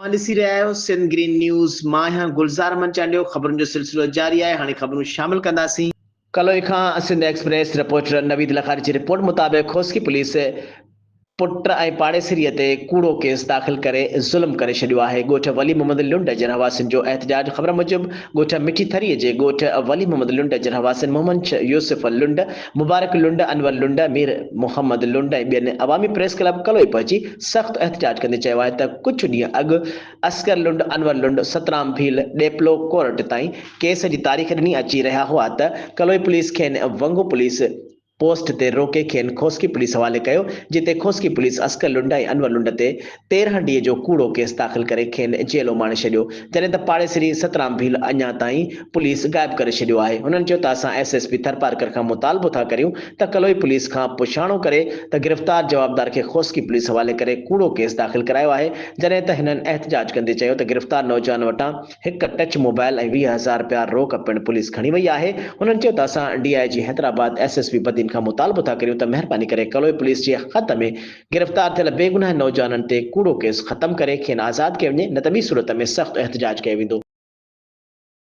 ॾिसी रहिया आहियो सिंध ग्रीन न्यूज़। मां आहियां गुलज़ार मंचालियो। ख़बरुनि जो सिलसिलो जारी आहे। हाणे ख़बरूं शामिल कंदासीं। कलोई खां सिंध एक्सप्रेस रिपोर्टर नवीद लखारी जी रिपोर्ट मुताबिक़ खोसकी पुलिस पुट ऐं पाड़ेसिरीअ ते कूड़ो केस दाख़िल करे ज़ुल्म करे छॾियो आहे। ॻोठ वली मोहम्मद लुंड जन हवासिन जो एहतजाज। ख़बर मूजिबि ॻोठ मिठी थरीअ जे ॻोठ वली मोहम्मद लुंड जन हवासिन मोहम्मद यूसुफ लुंड, मुबारक लुंड, अनवर लुंड, मीर मोहम्मद लुंड ऐं ॿियनि अवामी प्रेस क्लब कलोई पहुची सख़्तु एहतजाज कंदे चयो आहे त कुझु ॾींहं अॻु असगर लुंड, अनवर लुंड, सतराम भील डेपलो कोर्ट ताईं केस जी तारीख़ ॾिनी अची रहिया हुआ त कलोई पुलिस खेनि वंगो पुलिस पोस्ट ते रोके खेनि खोसकी पुलिस हवाले कयो, जिते खोसकी पुलिस असकर लुंड ऐं अनवर लुंड ते 13 ॾींहं जो कूड़ो केस दाख़िल करे खेनि जेलो माणे छॾियो, जॾहिं त पाड़ेसिरी सतराम भील अञा ताईं पुलिस गाइब करे छॾियो आहे। हुननि चयो त असां एसएसपी थरपारकर खां मुतालबो था करियूं त कलोई पुलिस खां पुछाणो करे त गिरफ़्तार जवाबदार खे खोसकी पुलिस हवाले करे कूड़ो केस दाख़िल करायो आहे, जॾहिं त हिननि एहतजाज कंदे चयो त गिरफ़्तार नौजवान वटां हिकु टच मोबाइल ऐं 20,000 रुपया रोक पिणु पुलिस खणी वई आहे। हुननि चयो त असां डीआईजी हैदराबाद एसएसपी बदीन खां मुतालबो था करियूं त महिरबानी करे कलोई पुलिस जे ख़त में गिरफ़्तार थियल बेगुनाह नौजवाननि ते कूड़ो केस ख़त्म करे खेनि आज़ादु कयो वञे, न त ॿी सूरत में सख़्तु एहतजाज कयो वेंदो।